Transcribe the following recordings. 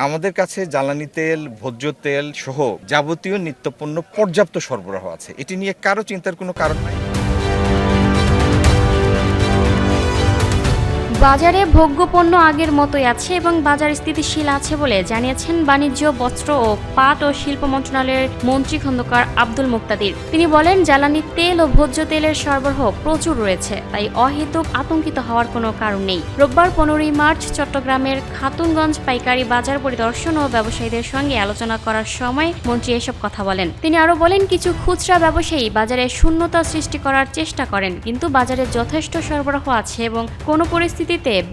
আমাদের কাছে জ্বালানি তেল, ভোজ্য তেল সহ যাবতীয় নিত্যপণ্য পর্যাপ্ত সরবরাহ আছে। এটি নিয়ে কারো চিন্তার কোনো কারণ নাই। বাজারে ভোগ্যপণ্য আগের মতোই আছে এবং বাজার স্থিতিশীল আছে বলে জানিয়েছেন বাণিজ্য, বস্ত্র ও পাট ও শিল্প মন্ত্রণালয়ের মন্ত্রী খন্দকার আব্দুল মুক্তাদির। তিনি বলেন, জ্বালানি তেল ও ভোজ্য তেলের সরবরাহ প্রচুর রয়েছে, তাই অহেতুক আতঙ্কিত হওয়ার কোনো কারণ নেই। রোববার 15ই মার্চ চট্টগ্রামের খাতুনগঞ্জ পাইকারি বাজার পরিদর্শন ও ব্যবসায়ীদের সঙ্গে আলোচনা করার সময় মন্ত্রী এসব কথা বলেন। তিনি আরও বলেন, কিছু খুচরা ব্যবসায়ী বাজারে শূন্যতা সৃষ্টি করার চেষ্টা করেন, কিন্তু বাজারে যথেষ্ট সরবরাহ আছে এবং কোনো পরিস্থিতিতে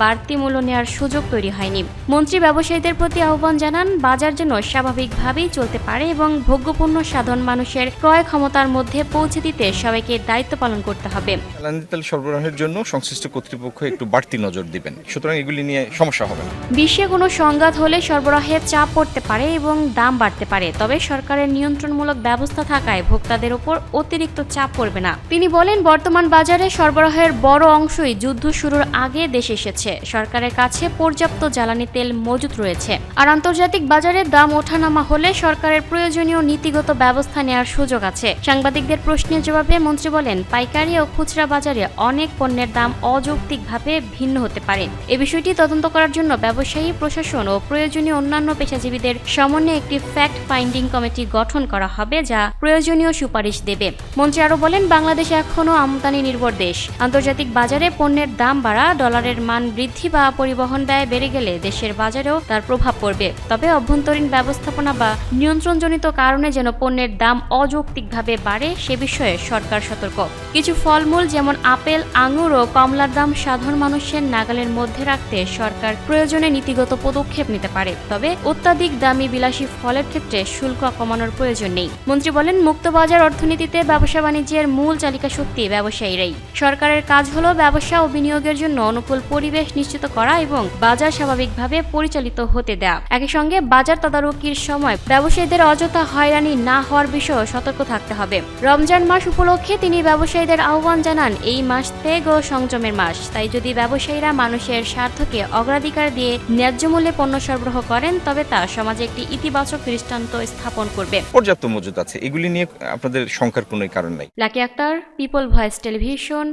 বাড়তি মূল্য নেওয়ার সুযোগ তৈরি হয়নি। মন্ত্রী ব্যবসায়ীদের প্রতি আহ্বান জানান, বাজার যেন স্বাভাবিকভাবেই চলতে পারে এবং ভোগ্যপণ্য সাধারণ মানুষের ক্রয় ক্ষমতার মধ্যে পৌঁছে দিতে সবাইকে দায়িত্ব পালন করতে হবে। জ্বালানি তেল সরবরাহের জন্য সংশ্লিষ্ট কর্তৃপক্ষ একটু বাড়তি নজর দিবেন, সুতরাং এগুলি নিয়ে সমস্যা হবে না। বিশ্বে কোনো সংঘাত হলে সরবরাহে চাপ পড়তে পারে এবং দাম বাড়তে পারে, তবে সরকারের নিয়ন্ত্রণমূলক ব্যবস্থা থাকায় ভোক্তাদের উপর অতিরিক্ত চাপ পড়বে না। তিনি বলেন, বর্তমান বাজারে সরবরাহের বড় অংশই যুদ্ধ শুরুর আগে দেশে এসেছে। সরকারের কাছে পর্যাপ্ত জ্বালানি তেল মজুত রয়েছে, আর আন্তর্জাতিক বাজারে দাম ওঠানামা হলে সরকারের প্রয়োজনীয় নীতিগত ব্যবস্থা নেওয়ার সুযোগ আছে। সাংবাদিকদের প্রশ্নের জবাবে মন্ত্রী বলেন, পাইকারি ও খুচরা বাজারে অনেক পণ্যের দাম অযৌক্তিকভাবে ভিন্ন হতে পারে। এ বিষয়টি তদন্ত করার জন্য ব্যবসায়ী, প্রশাসন ও প্রয়োজনীয় অন্যান্য পেশাজীবীদের সমন্বয়ে একটি ফ্যাক্ট ফাইন্ডিং কমিটি গঠন করা হবে, যা প্রয়োজনীয় সুপারিশ দেবে। মন্ত্রী আরও বলেন, বাংলাদেশ এখনও আমদানি নির্ভর দেশ। আন্তর্জাতিক বাজারে পণ্যের দাম বাড়া, ডলারের মান বৃদ্ধি বা পরিবহন ব্যয় বেড়ে গেলে দেশের বাজারেও তার প্রভাব পড়বে। তবে অভ্যন্তরীণ ব্যবস্থাপনা বা নিয়ন্ত্রণজনিত কারণে যেন পণ্যের দাম অযৌক্তিকভাবে বাড়ে সে বিষয়ে সরকার সতর্ক। কিছু ফলমূল যেমন আপেল, আঙুর ও কমলার দাম সাধারণ মানুষের নাগালের মধ্যে রাখতে সরকার প্রয়োজনে নীতিগত পদক্ষেপ নিতে পারে, তবে অত্যাধিক দামি বিলাসী ফলের ক্ষেত্রে শুল্ক কমানোর প্রয়োজন নেই। মন্ত্রী বলেন, মুক্তবাজার অর্থনীতিতে ব্যবসা বাণিজ্যের মূল চালিকা শক্তি ব্যবসায়ীরাই। সরকারের কাজ হলো ব্যবসা ও বিনিয়োগের জন্য অনুকূল পরিবেশ নিশ্চিত করা এবং বাজার স্বাভাবিকভাবে পরিচালিত হতে দেয়া। একই সঙ্গে বাজার তদারকির সময় ব্যবসায়ীদের অযথা হয়রানি না হওয়ার বিষয়েও সতর্ক থাকতে হবে। রমজান মাস উপলক্ষে তিনি ব্যবসায়ীদের আহ্বান জানান, এই মাস ত্যাগ ও সংযমের মাস, তাই যদি ব্যবসায়ীরা মানুষের স্বার্থকে অগ্রাধিকার দিয়ে ন্যায্য মূল্যে পণ্য সরবরাহ করেন, তবে তা সমাজে একটি ইতিবাচক দৃষ্টান্ত স্থাপন করবে। পর্যাপ্ত মজুদ আছে, এগুলি নিয়ে আপনাদের শঙ্কার কোনো কারণ নাই। Lucky Akter, people voice television,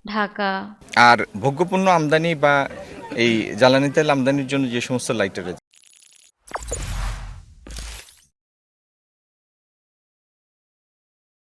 Dhaka. আর ভোগ্যপণ্য আমদানি বা এই জ্বালানি তেল আমদানির জন্য যে সমস্ত লাইটারেজ